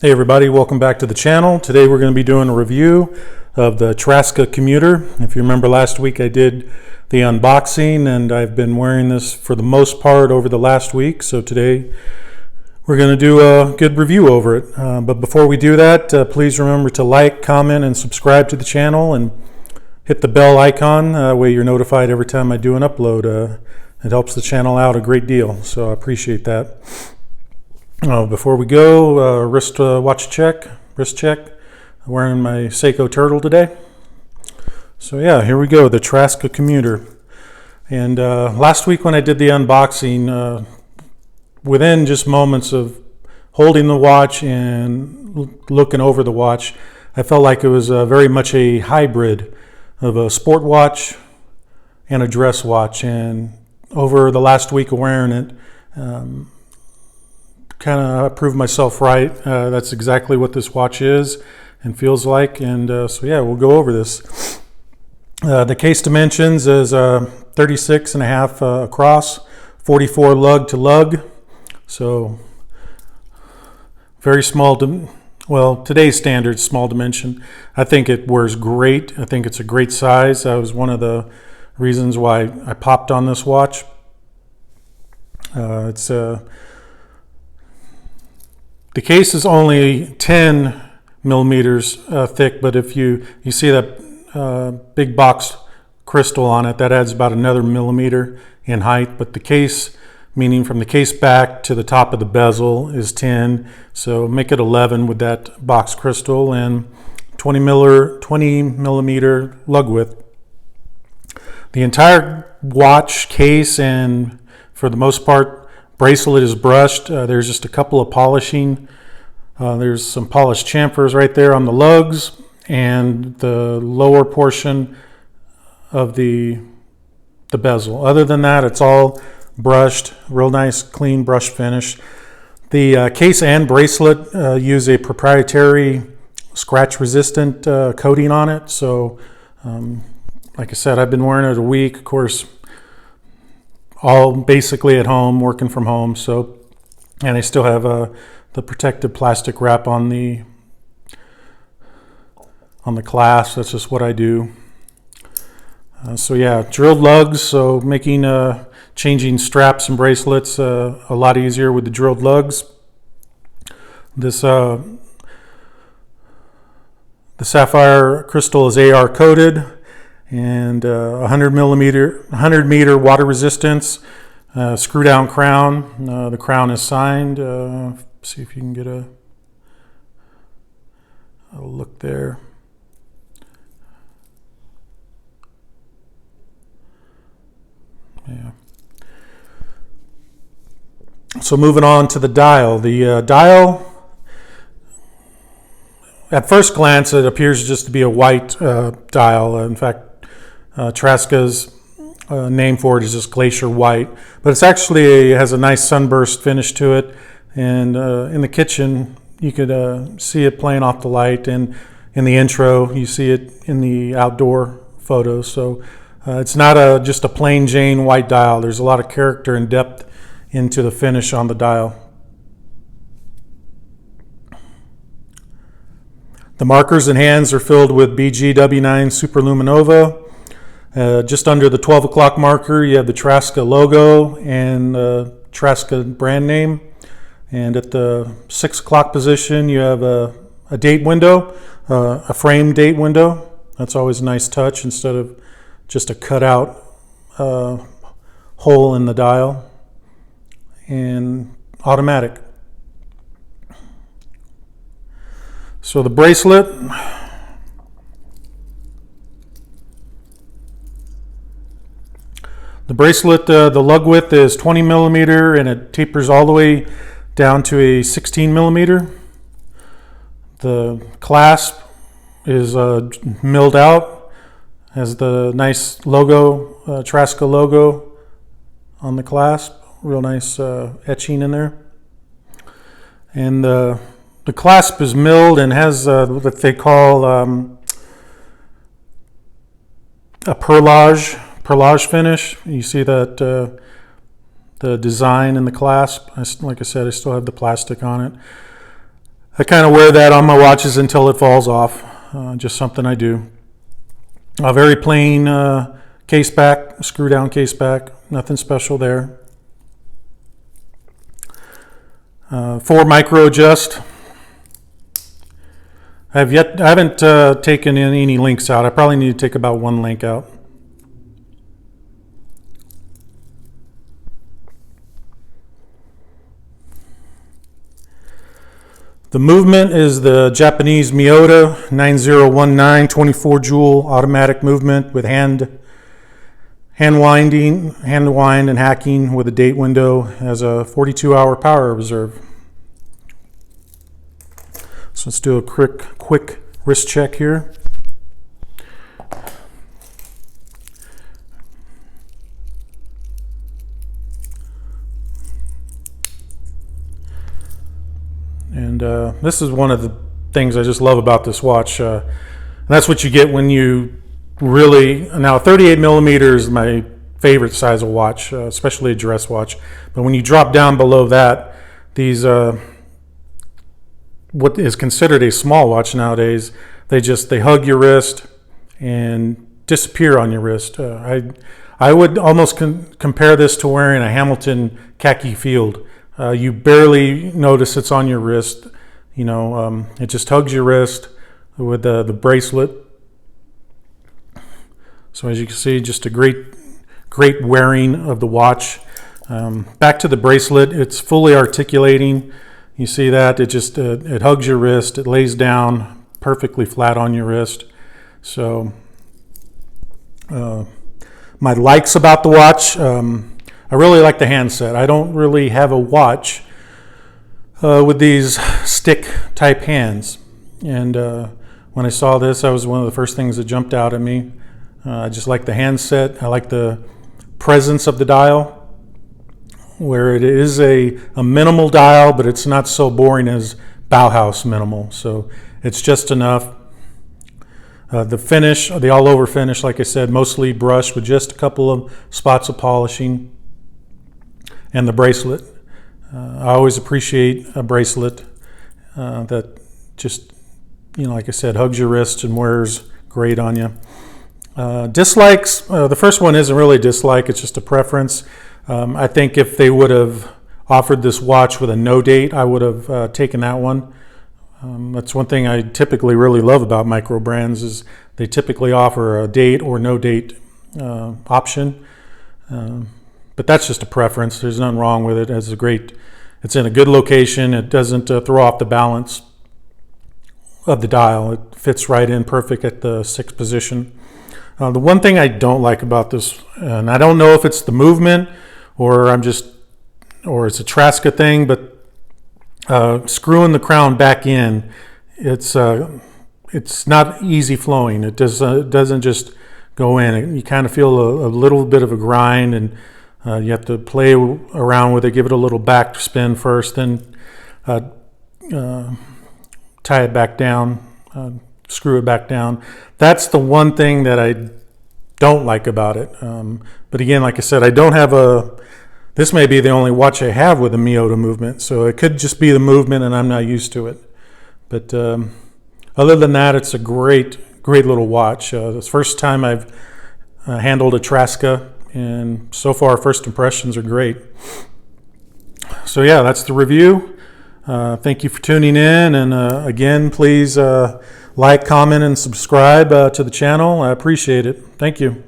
Hey everybody, welcome back to the channel. Today we're going to be doing a review of the Traska Commuter. If you remember last week I did the unboxing and I've been wearing this for the most part over the last week. So today we're going to do a good review over it. But before we do that, please remember to like, comment, and subscribe to the channel and hit the bell icon where you're notified every time I do an upload. It helps the channel out a great deal, so I appreciate that. Before we go, wrist check. I'm wearing my Seiko turtle today. So yeah, here we go, the Traska Commuter. And last week when I did the unboxing, within just moments of holding the watch and looking over the watch, I felt like it was very much a hybrid of a sport watch and a dress watch. And over the last week of wearing it, kind of proved myself right. That's exactly what this watch is and feels like. And so yeah, we'll go over this. The case dimensions is 36.5 across, 44 lug to lug. So very small, well, today's standard small dimension. I think it wears great. I think it's a great size. That was one of the reasons why I popped on this watch. The case is only 10 millimeters thick, but if you see that big box crystal on it, that adds about another millimeter in height. But the case, meaning from the case back to the top of the bezel, is 10. So make it 11 with that box crystal and 20 millimeter lug width. The entire watch case and for the most part bracelet is brushed. There's just a couple of polishing. There's some polished chamfers right there on the lugs and the lower portion of the bezel. Other than that, it's all brushed, real nice clean brush finish. The case and bracelet use a proprietary scratch resistant coating on it. So like I said, I've been wearing it a week, of course, all basically at home, working from home. So, and I still have the protective plastic wrap on the clasp. That's just what I do. So yeah, drilled lugs. So making changing straps and bracelets a lot easier with the drilled lugs. This the sapphire crystal is AR coated. And 100 meter water resistance, screw down crown. The crown is signed. See if you can get a look there. Yeah. So moving on to the dial. The dial, at first glance, it appears just to be a white dial. In fact, Traska's name for it is just Glacier White, but it's actually has a nice sunburst finish to it. And in the kitchen, you could see it playing off the light, and in the intro, you see it in the outdoor photos. So it's not just a plain Jane white dial. There's a lot of character and depth into the finish on the dial. The markers and hands are filled with BGW9 Superluminova. Just under the 12 o'clock marker, you have the Traska logo and the Traska brand name. And at the 6 o'clock position, you have a date window, a frame date window. That's always a nice touch instead of just a cutout hole in the dial. And automatic. So the bracelet. The bracelet, the lug width is 20 millimeter and it tapers all the way down to a 16 millimeter. The clasp is milled out, has the nice logo, Traska logo on the clasp, real nice etching in there. And the clasp is milled and has what they call a perlage finish. You see that the design in the clasp. Like I said, I still have the plastic on it. I kind of wear that on my watches until it falls off. Just something I do. A very plain case back, screw down case back, nothing special there. 4 micro adjust. I haven't taken any links out. I probably need to take about 1 link out. The movement is the Japanese Miyota 9019 24 jewel automatic movement with hand wind and hacking with a date window. Has a 42-hour power reserve. So let's do a quick wrist check here. And this is one of the things I just love about this watch. And that's what you get when you really, now 38 millimeter is my favorite size of watch, especially a dress watch. But when you drop down below that, these, what is considered a small watch nowadays, they hug your wrist and disappear on your wrist. I would almost compare this to wearing a Hamilton khaki field. You barely notice it's on your wrist. It just hugs your wrist with the bracelet. So as you can see, just a great wearing of the watch. Back to the bracelet, it's fully articulating. You see that it hugs your wrist. It lays down perfectly flat on your wrist. So my likes about the watch. I really like the handset. I don't really have a watch with these stick type hands. And when I saw this, that was one of the first things that jumped out at me. I just like the handset. I like the presence of the dial, where it is a minimal dial, but it's not so boring as Bauhaus minimal. So it's just enough. The finish, the all over finish, like I said, mostly brushed with just a couple of spots of polishing. And the bracelet. I always appreciate a bracelet that just, like I said, hugs your wrist and wears great on you. Dislikes, the first one isn't really a dislike, it's just a preference. I think if they would have offered this watch with a no date, I would have taken that one. That's one thing I typically really love about micro brands is they typically offer a date or no date option. But that's just a preference. There's nothing wrong with it. It's in a good location. It doesn't throw off the balance of the dial. It fits right in perfect at the 6th position. The one thing I don't like about this, and I don't know if it's the movement or it's a Traska thing, but screwing the crown back in, it's not easy flowing. It doesn't just go in. You kind of feel a little bit of a grind, and you have to play around with it, give it a little back spin first, then tie it back down, screw it back down. That's the one thing that I don't like about it. But again, like I said, I don't have this may be the only watch I have with a Miyota movement, so it could just be the movement and I'm not used to it. But other than that, it's a great little watch. It's the first time I've handled a Traska, and so far first impressions are great. So yeah, that's the review. Thank you for tuning in, and again, please like, comment, and subscribe to the channel. I appreciate it. Thank you.